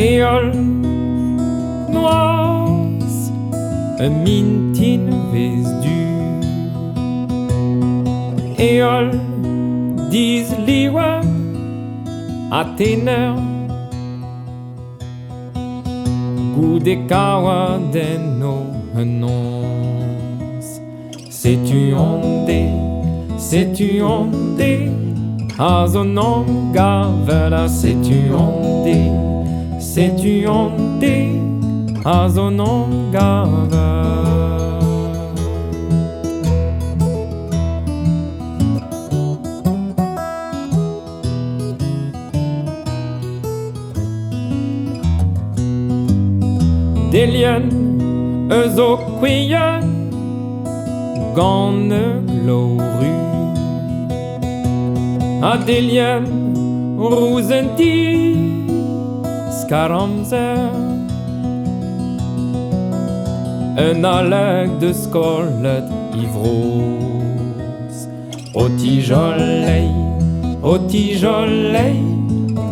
Eol noas a mintin vez du Eol diz liwa a tener Goude kawa den no annonce Sais-tu ondé Azonon gavela Sais-tu ondé Azonon gavela Delien, ezo kweyen, gant gloru. A delien, rouzenti, skaramzer. Un aleg de skollet ivros. O tijolei,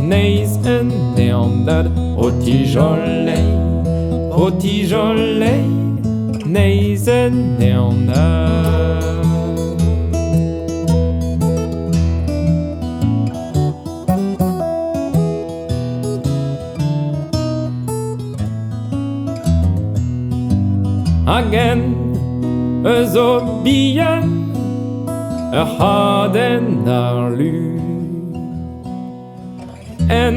neiz en neandad. O tijolei, neiz en neandad. Hagen, ezo bihan, haden ar lu. En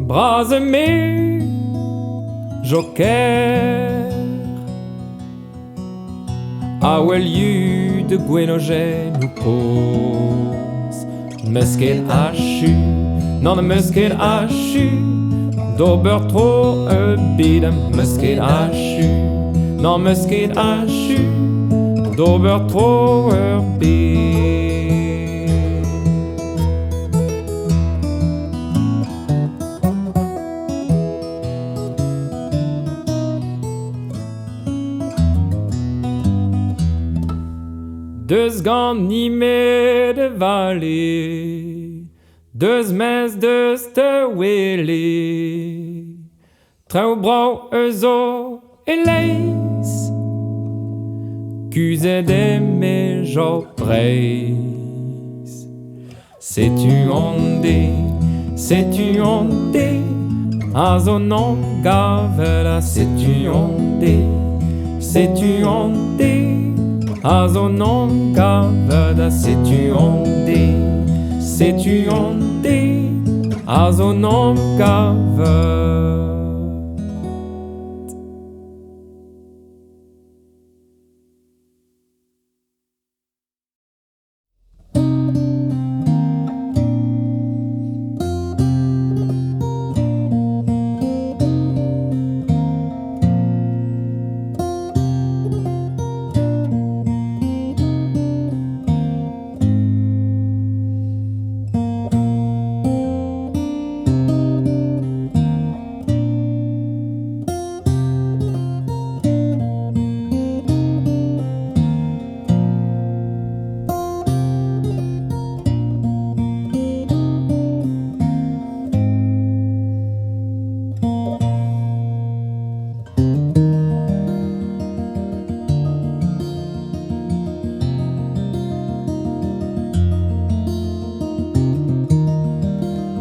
braze me, joker. A wel yu de gwenogen ou pos. Musket hachu, non musket hachu. D'ober tro e bidem, musket hachu. Non musket hachu, d'ober tro ur bid. Deus gant nime de vale, deus mes deus te wele. Trao brau ezo eleis, kuzet eme jo breis. Sais-tu ondé, a zo non gavela. Sais-tu ondé, a zo non gavela. Sais-tu ondé, a zo non gavela.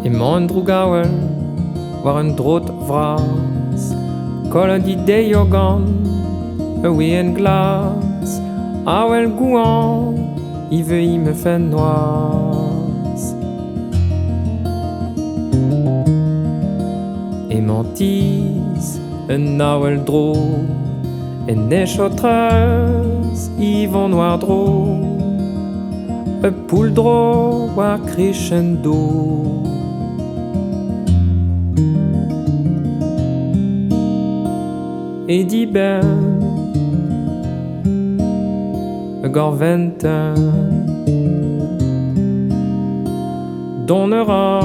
Emañ drougawel war un drot vras, kollet ideio gant en glas, awel gouan i veu me fen noaz. Emañ tiz un awel dro, en echotreuz i vont noir dro, e poul dro war crescendo. Et di ben gant venten donnera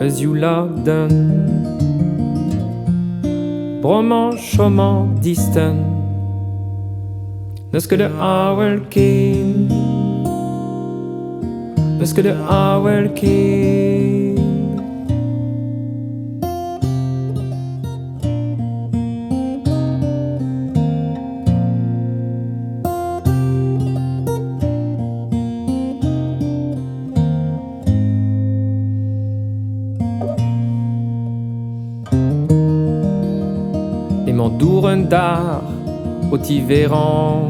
eus you laden bromant chomant disten neus ket de awel ket neus ket de awel ket m'enduren dar au tiveran,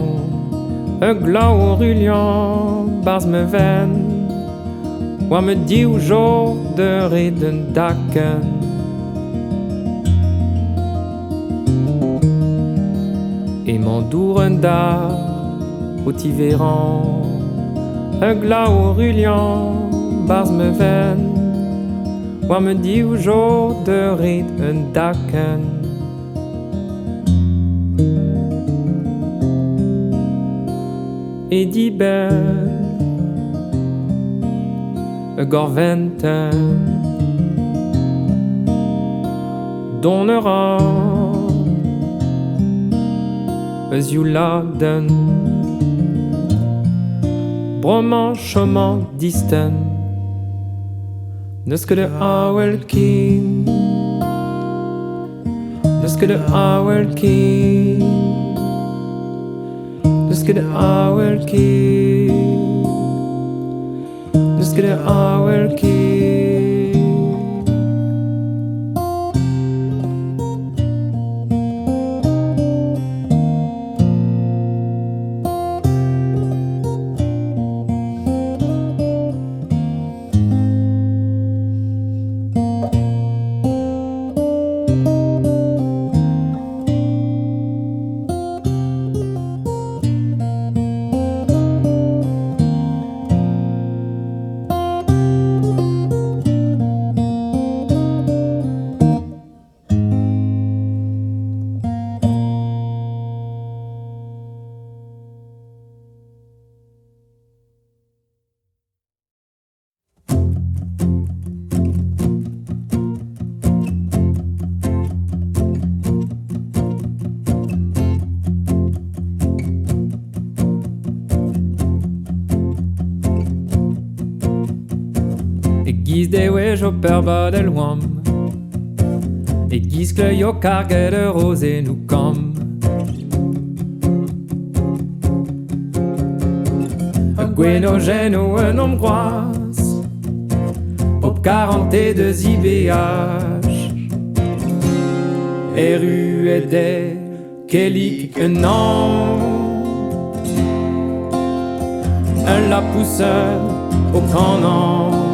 un glau au rulian, bars me ven, wa me dit au jour de reden daken. Et m'enduren dar au tiveran, un glau au rulian, bars me ven, wa me dit au jour de reden daken. Et die ben gorventen donnera Eusuladen Broman choman disten Nuske de awelkin Nuske de awelkin Nuske de awelkin Nuske de awelkin Giz de wech o perba del wam E giz kleuil o karget de rose nou kam A gwen o jen o un omgroaz Op 42 IBH E ruede kelik un an Un la pousse au canan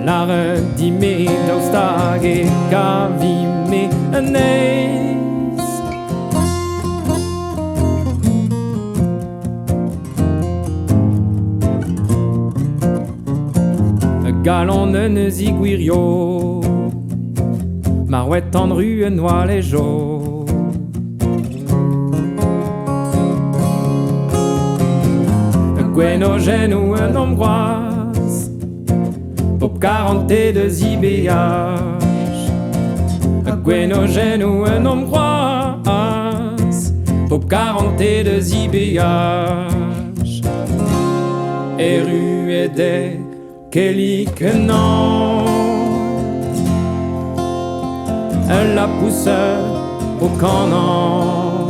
Lare di me daustage gavi me aneis Galon ne ziguirio Marouette en rue noie les jours Gweno gène ou un hongroise Op 42 IBH A Gwenogen ou un hongroise Op 42 IBH E ruede kelik nan La pousse au canan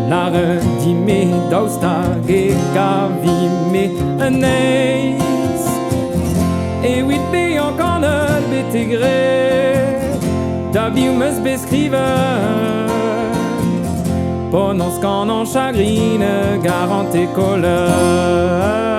La redime daustage gavime aneis E wit be an kanet betegre Da biou meus beskriven Pendant skan an chagrine garante koleur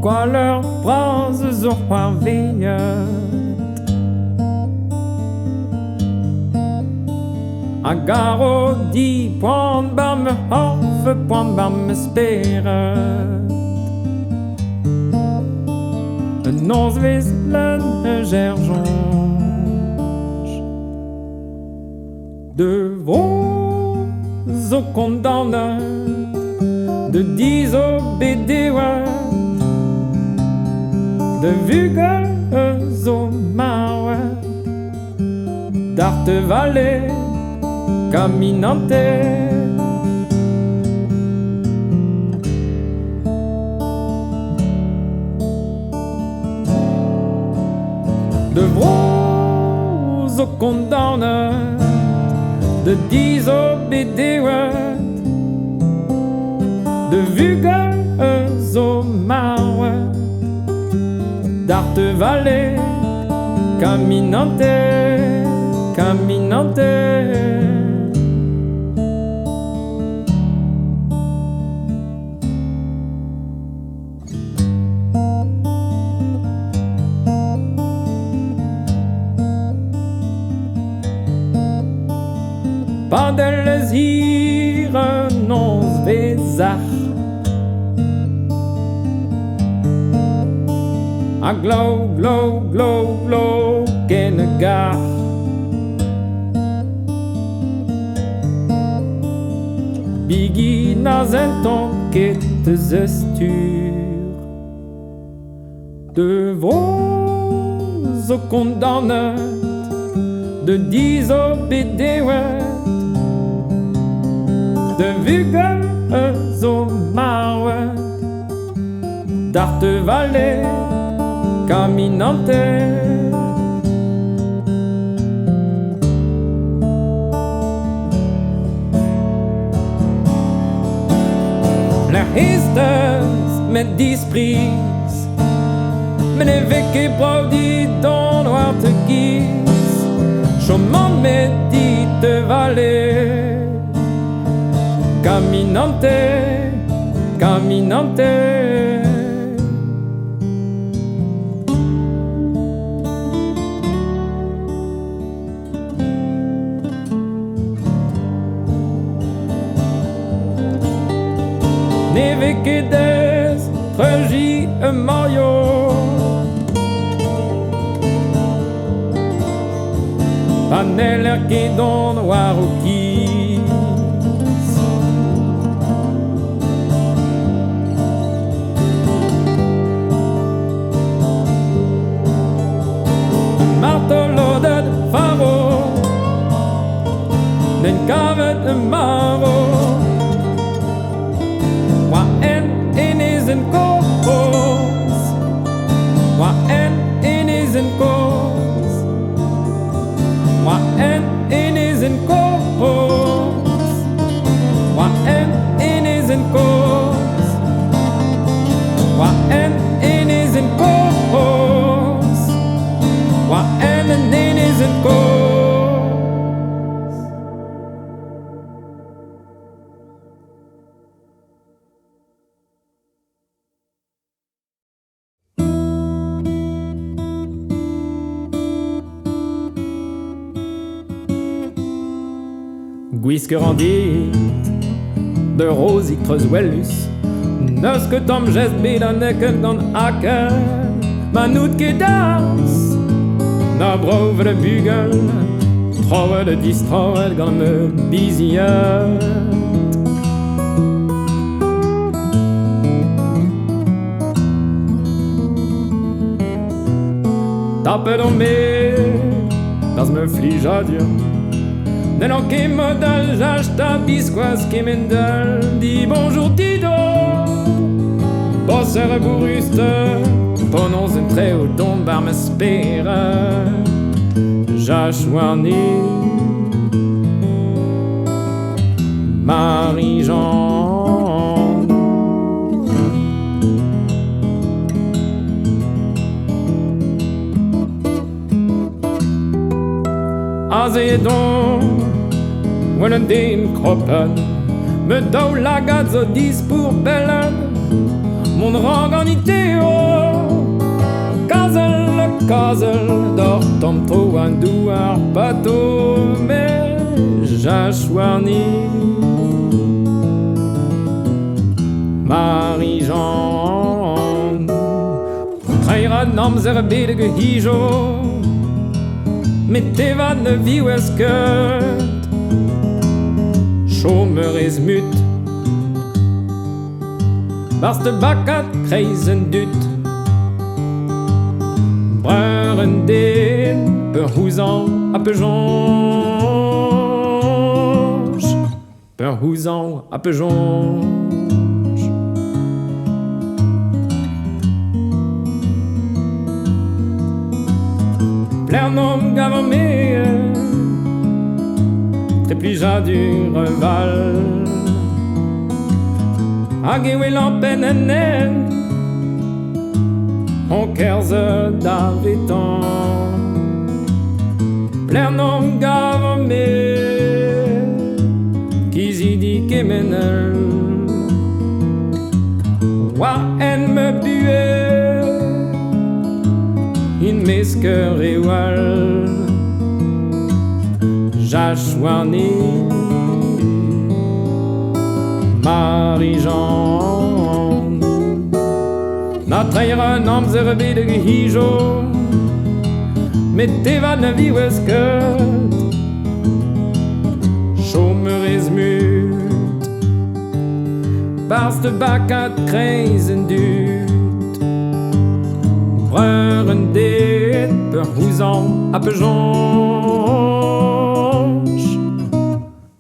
quoi leurs bras ont veillet. A garo di point bar me hoffe, point bar me speret. Non zvezlen gerjonge. De vos au condamne, de dix au bédéouet, de vugues au maouet, d'arte vallée caminante. De vos au condamne, de dix au bédéouet, de vugues au maouet, d'arte vallée caminante, caminante. Pas de hier non zvezach. A glow, glow, glow, glow, kenegar. Bigi nazenton ket zestur. De vos au condamne, de dix au bédéouet, de vugues au maouet, d'arte vallée caminante. La histers met disprise, men ne vecke braudi dans noir te guise, chemin met dit vallée caminante, caminante. Neve que des tragi Mario, panel qui don noir ou qui martelo de faro, den cave de maro. In cause, wa en is in cause, wa en is in cause, wa en is in cause, wa en is in cause, wa en is in cause. Guisque rendit de rosi creuswellus, neus que tom gest bedaneken dan akker, manout que das, na brove de bugel, trouwe de distroed gant me biziet. Tapet om me, das me flige adieu. Nenon que modal j'acheta bisquoise que mendel, dis bonjour Tido, bosser et bourruste, ponons un trait au don bar me spera, j'achouarni, Marie-Jean. Azeye donc, when dem kroppen, me dau lagat zo dis pour bellen, mon rang en itéo. Kazel, dort tom tro un douar bateau, mais j'achouarni. Marie-Jean, traira namzer bedege hijo, mettez va ne viwesket, chômeur is mut, barste bakat kreisen dut. Breuren perhouzan a pejonge, perhouzan a pejonge. Plernom gavamé, tréplija du reval, agewe lampenenen, on kerze d'avetan. Plernom gavamé, kizidi kemenel, wa en me bue, in mesker ewal, j'achouarni. Marie-Jean, na traira namzer bedege hijo, mettez va ne viwesket, chômeur is mut, barste bakat kreisen dut. Breuren dit perhouzan a pejonge,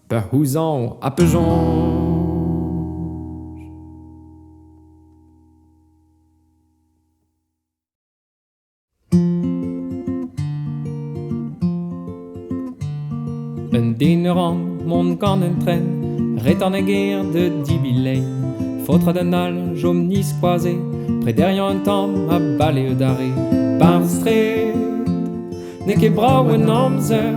perhouzan a pejonge. Un dinerant, mon kan en tren, rétan en guerre de dibilé. Fautre d'un âge omnis croisé, près derrière un temps à balai d'arrêt. Par street, n'est que bras un amzer,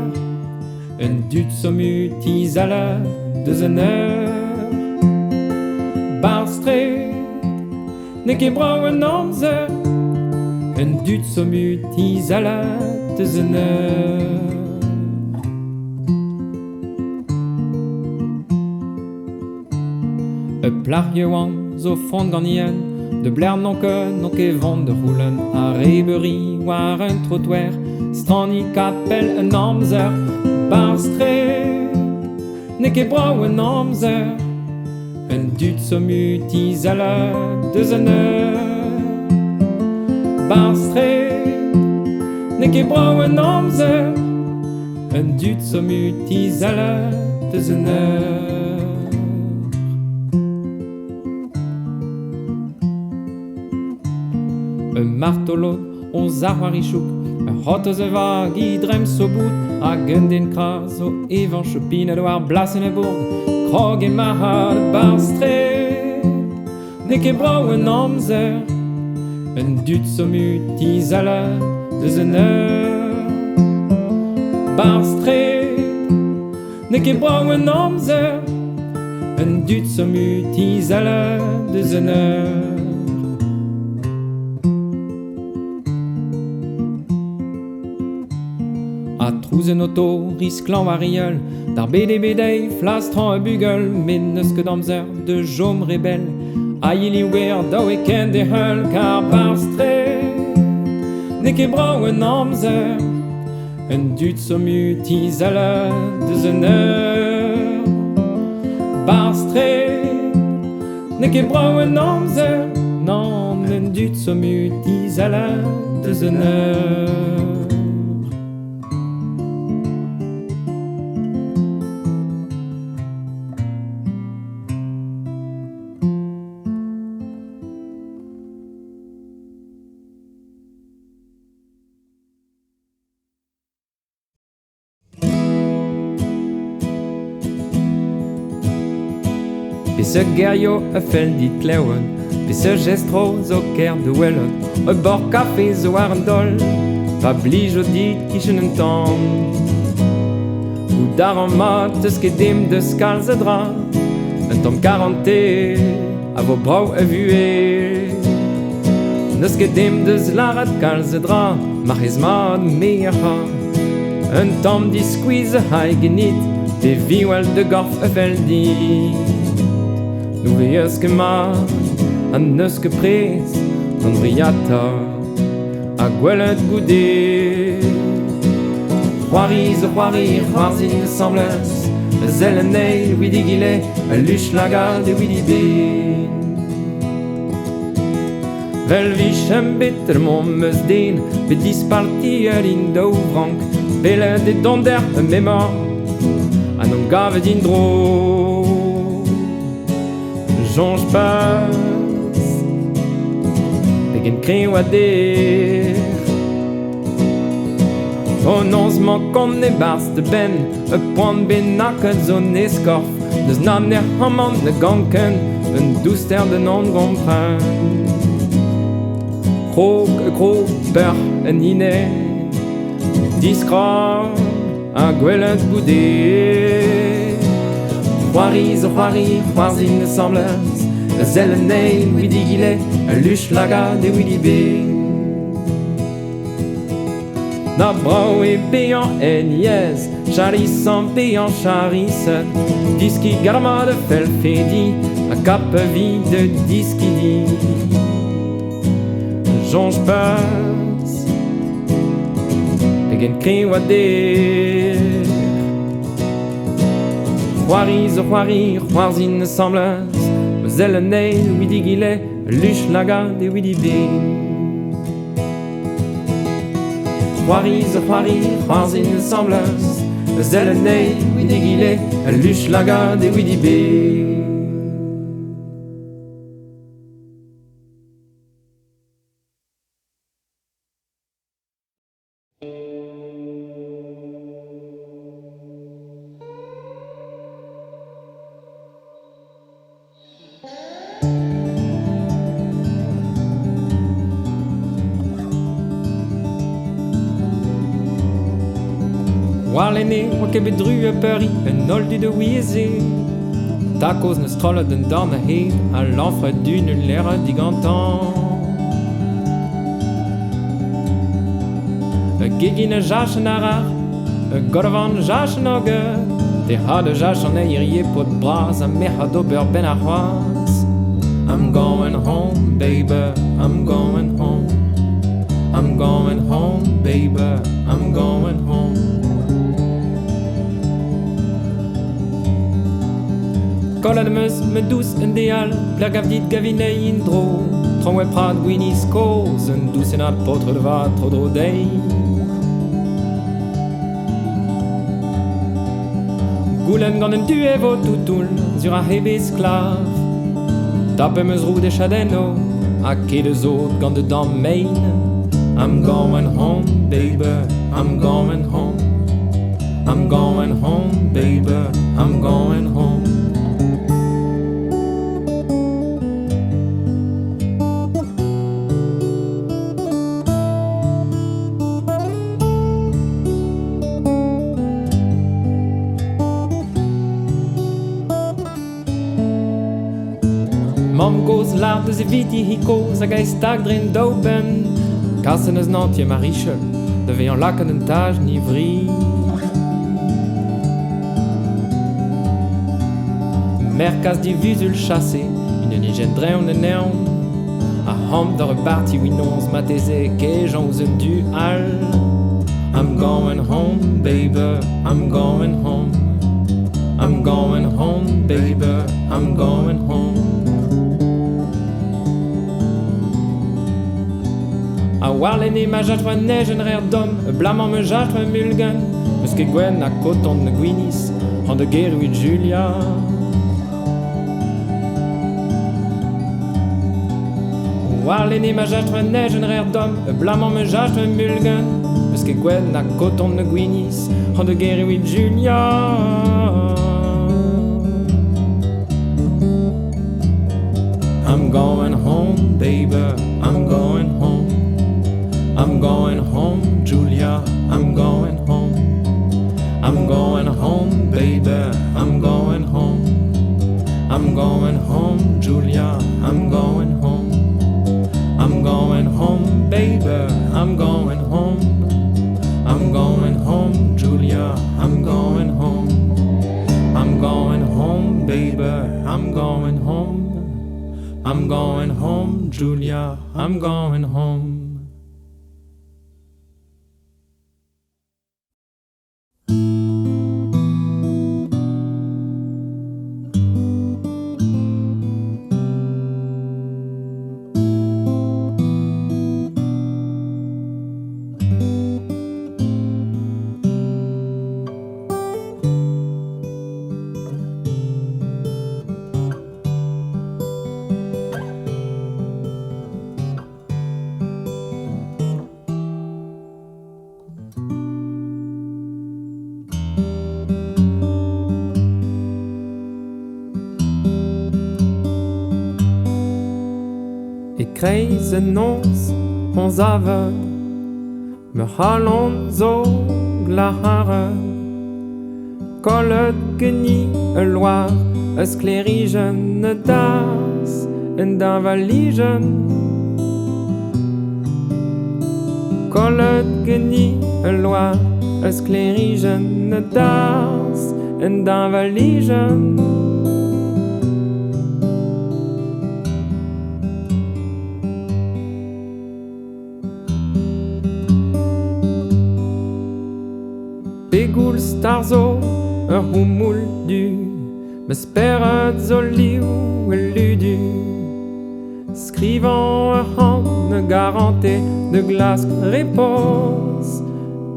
un dut sommut isala de heure. Par street, n'est que bras un amzer, un dut sommut isala de heure. Plarjeuan zo fond ganien, de blair non que vent de roulen, a reberie war un trottoir, strani kapel un amzer, barstre, ne que brau un amzer, un dut sommut isala de heure. Barstre, ne que brau un amzer, un dut sommut isala de heure. Un martelot, on zarwarichouk, un hotoze vag i drem so bout, a gunden kras o evan chopine doar Blasseneburg, krog e mahar barstre, ne que brau un amzer, un dut sommut isala de heure. Barstre, ne que brau un amzer, un dut sommut isala de heure. A trouzen auto, risklan variol, d'ar bedei, flastran a bugel, men neus ket amzer de jom rebel, a yili wer daou e ken de heul, car barstre, ne que brau un amzer, un dut sommut isala de heure. Barstre, ne que brau un amzer, non, un dut sommut isala de heure. Pisse gerjo a fell dit klewen, pisse gestro zo ker de wellon, e bord café zo ar an dol, pa blij o dit kichen un tam. Ou dar an mat eus ket dem deus kalz a dra, un tom 40 a vo brau a vue. Neus ket dem deus larat kalz dra, marez mat me a ha. Un tamm diskouiz ha genit, de viwal de gorf a fel dit. Nou veus ket mat, an neus ket prez, an briata, a gwelet goudet. C'hoariz o c'hoarir, c'hoarzin semblez, zel an eil, widi gile, a luch lagad e widi ben. Vel vich em betel mon meus den, bet disparti al in daou vrank, bele de donder un memor, an om gavet in dro. Jonge pas, pegen kreo a der. O nons mankon ne bars de ben, e poan ben naket zo neskorf, deus nan er hamman ne ganken, un douster de non gompren. Krog peur en ine, diskra a gwelet goudet. C'hoariz o c'hoarir, c'hoarzin ne semblez, zel an eil, widi gile, a luch lagad e widi ben. Na brao e bean en yez, charisan bean charisset, diski garma de fel fedi, a kap vi de diski di. Jonge pas, pegen kreo a der. C'hoariz o c'hoarir, c'hoarzin ne semblez, zel an eil, widi gile, luch lagad e widi ben. C'hoariz o c'hoarir, c'hoarzin ne semblez, zel an eil, widi gile, luch lagad e widi ben. War l'enne, oa ket bet dru a peuri, un oldu de ouieze. Takoz neus trollet den dorn a hed, a lanfret d'un un lera digantan. Gegin a jachen a rar, godavan jachen a geur. Te had a jachen a irie pot bras, a mer a d'ober ben a c'hoaz. I'm going home, baby, I'm going home. I'm going home, baby, I'm going home. Kolla de meus me douce en deal, pler gav dit gavine in dro. Tron we prat gwinis koz, un douce en at potre de va tro dro dei. Goulen gant en due vo toutoul, sur a hebe esklav. Tape meus rou de chadeno, a ket de zot gant de dam mein. I'm going home, baby, I'm going home. I'm going home, baby, I'm going home. Mam goz lart eus eviti hikoz hag a estag dren daopen. Kasen eus nantie marichel, da vean laken un taj ni vri. Merkas di vuzul chasse, une nigen dreon en neon. A hamp da reparti winons mateze kejan ouz un du al. I'm going home, baby, I'm going home. I'm going home, baby, I'm going home. A war l'enne ma jatwa neige en rer dom, blamant me jatwa mulgen, eus ket gwen a koton ne gwinis, an de geruit Julia. War l'enne ma jatwa neige en rer dom, blamant me jatwa mulgen, eus ket gwen a koton ne gwinis, an de geruit Julia. I'm going home, baby, I'm going home. I'm going home, Julia, I'm going home. I'm going home, baby, I'm going home. I'm going home, Julia, I'm going home. I'm going home, baby, I'm going home. I'm going home, Julia, I'm going home. I'm going home, baby, I'm going home. I'm going home, Julia, I'm going home. Kreisenoos ons avond, me halen zo glaren. Kollet genie een loir, es klerigen das en dan valigen. Kollet genie een loir, es klerigen das en dan valigen. Begul starzo, humul du, me speret zo liu ludu. Skrivant hand garanté de glace repose,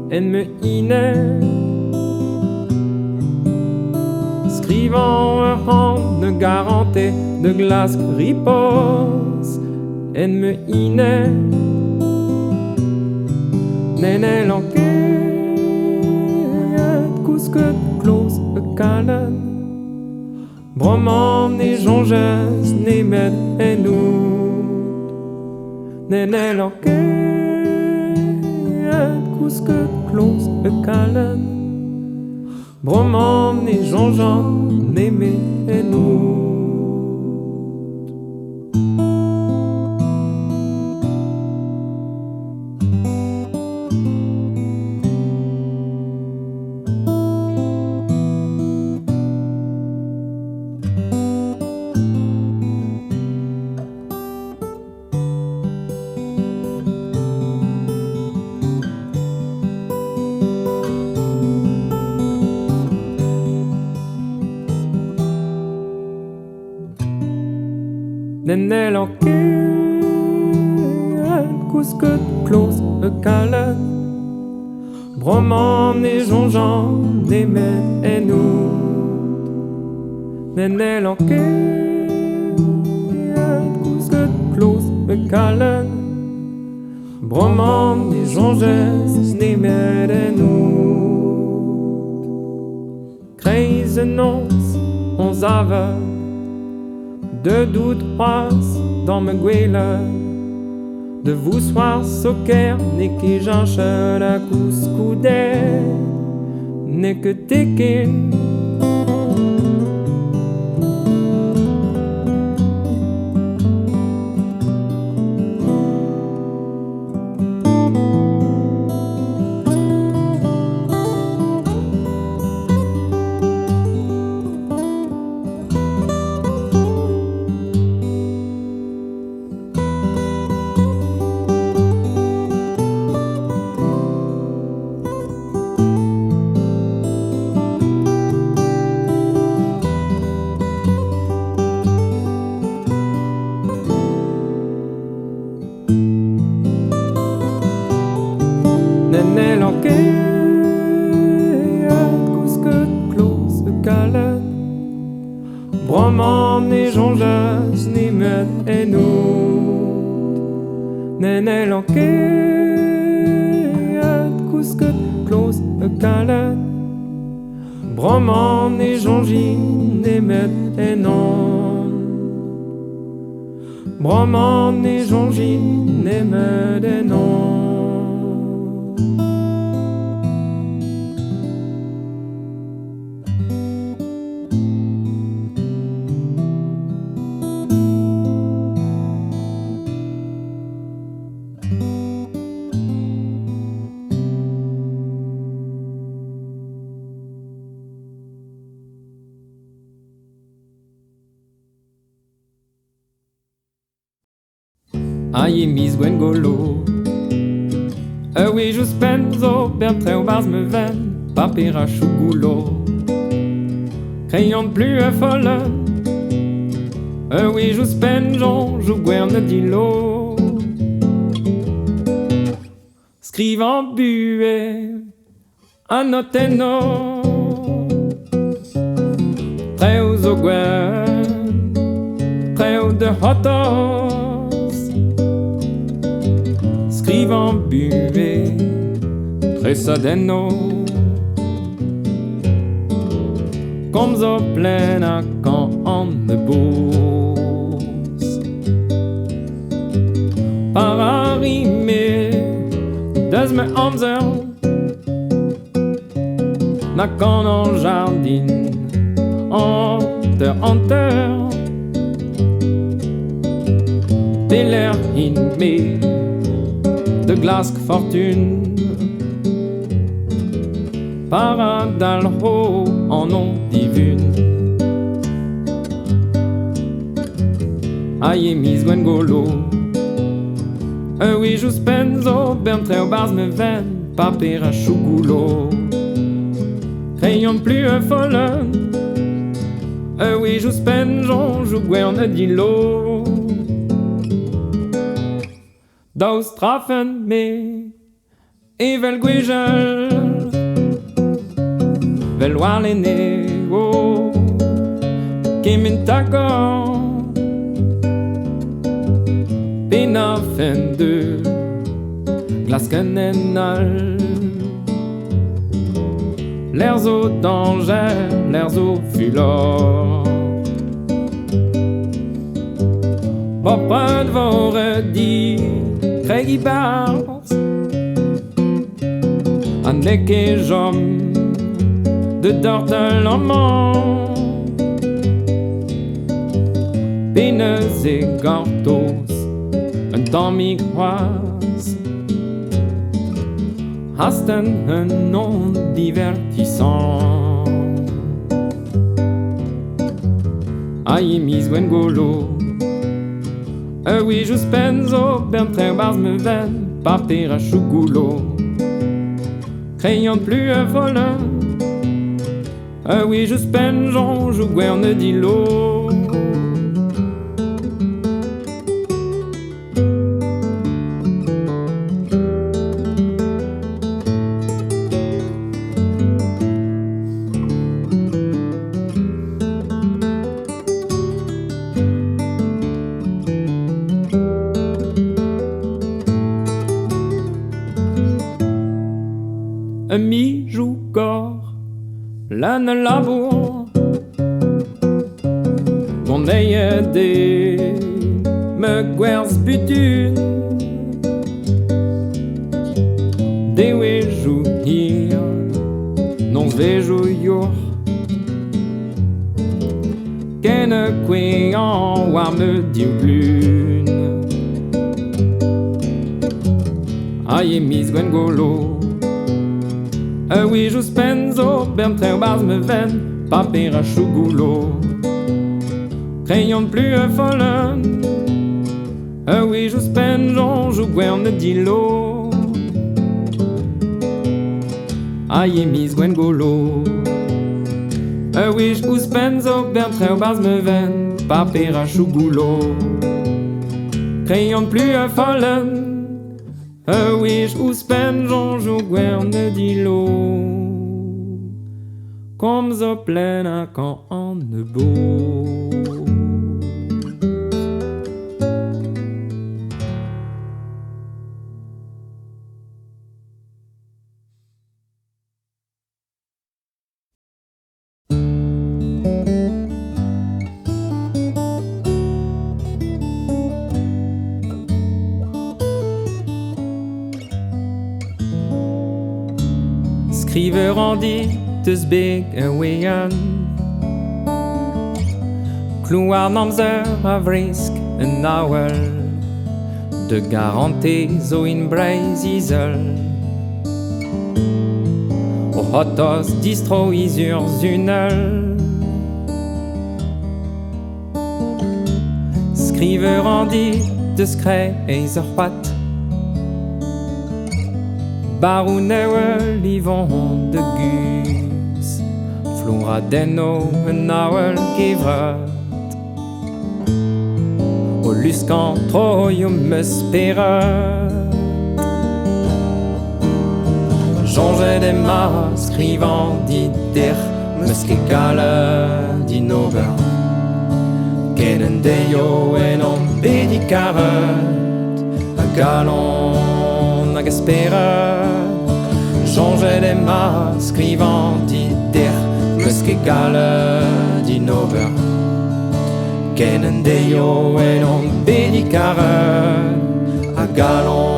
en me ine. Skrivant hand garanté de glace repose, en me ine. Nene lanke. Kousket kloos kalen. Broman ne jonges ne med en oud. Nene lanke kousket kloos kalen. Broman ne jonges ne med en oud. Nene lanke kousket kloos kalen. Broman ne jonjan ne men en oud. Nene lanke kousket kloos kalen. Broman ne jonjes ne men en oud. Kreizenons ons avond. De doute passe dans me gueule. De vous soir soker n'est que j'enche la couscoudé. N'est que tekin. Nene lanke kousket kloos kalen. Broman ne jonges ne med en oud. Nene lanke kousket kloos kalen. Broman ne jonji ne med en oud. Broman ne jonji ne med en oud. Aïe mis Gwengolo. Oui, je spenzo, bertreo bars me ven, papera chougoulot. Crayon plus folle. Oui, je spenjon, je guerne d'ilo. Scrivant bué, annoteno. Treo zo gwen, treo de hotos. Scrivant bué, tresadeno. Comme zo plena quand on me bourse. Par arrimer, des me amzer, na quand en jardin, en terre, de l'air inmé, de glace fortune. Paradalho en nom divine. Aïe mis Gwengolo. Oui, je spenzo, bertreo bars me ven, papera chougoulot. Crayon plus folle. Oui, je spenjon, je guerne d'ilo. D'Austrafen me, evel gwejel. Veloir les néo, qui m'intago, pena fin de glace canenal. L'air au danger, l'air au fulor. Pas de vos redis, Craigie Bars, Annek et Jom. De Dortelament, Pénez et Gortos, un temps migroise, Hasten un nom divertissant. Aïe mis Gwengolo. Oui, je spenzo, bertreo bars me ven, papera chougoulot. Crayon plus folle. Oui, je spenjon, je guerne d'ilo. Mi joue corps, l'âne labour, qu'on ait des me guers butune, des we jouir, non ve jouir, qu'en que en wa me diulune. Aïe mis Gwengolo. Oui, je spenzo, bertreo bars me ven, papera chougoulot. Crayon plus folle. Oui, je spenjon, je guerne d'ilo. Aïe mis Gwengolo. Oui, je spenzo, bertreo bars me ven, papera chougoulot. Crayon plus folle. Oui, je spenjon, je guerne d'ilo. Comme zo plena quand on ne beau. Skriver rendit dus big wean. Kloar namzer av risk en nauwel. De garantie zo in breiz isel. O hotos distro isur zunel. Skriver rendit de skrej eis ur c'hoat. Barou newel livon de gus, flora denno un awel gevret. O luskan troium meus peret. Jonget e ma skrivan dider meus ket gale din ober. Ken en deio en an bedikaret, a galon hag esperet. Jonget e ma skrivan dider meus ket gale din ober. Ken en deio en an bedikaret, a galon.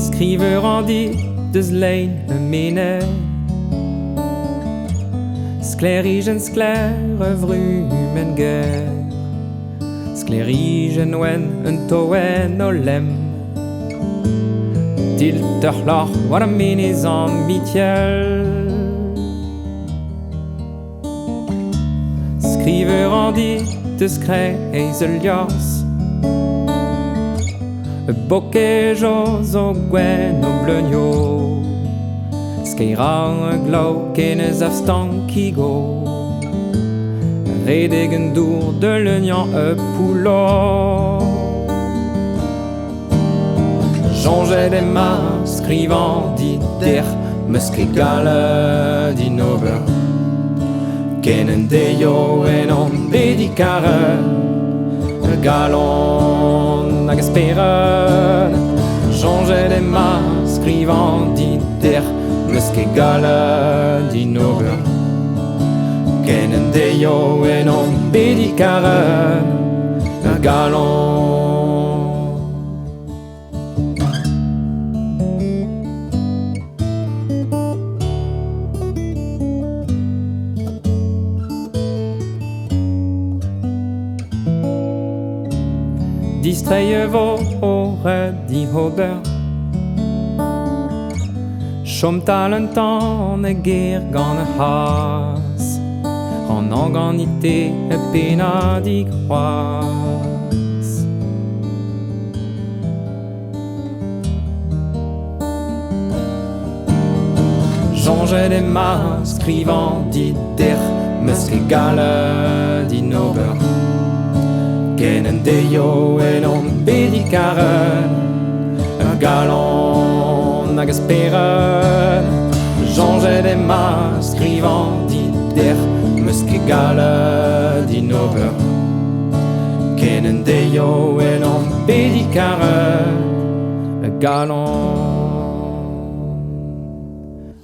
Skriver rendit deus lein un menet. Sklerigen skler vrum en ger. Sklerigen oen un toen o lem. Dilt ur c'hlor war am menez an mitiel. Skriver rendit deus skrej eis ul liorzh. E bokejoz o gwen o bleunio. Skeira glav kenez av stankigo. Redeg un dour de leunian e poulo. Jonget e ma skrivan dider meus ket gale din ober. Ken en deio en an bedikaret, a galon hag esperet. Jonget e ma skrivan dider meus ket gale din ober. Ken en deio en an bedikaret, a galon. Distreie vo ore di hober. Chomtal un tan e ger gant e has. Ran an ganite e pena di c'hoaz. Jonget e ma skrivan dider meus ket gale din ober. Ken en deio en an bedikaret, a galon hag esperet. Jonget e ma skrivan dider meus ket gale din ober. Ken en deio en an bedikaret, a galon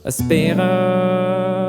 esperet.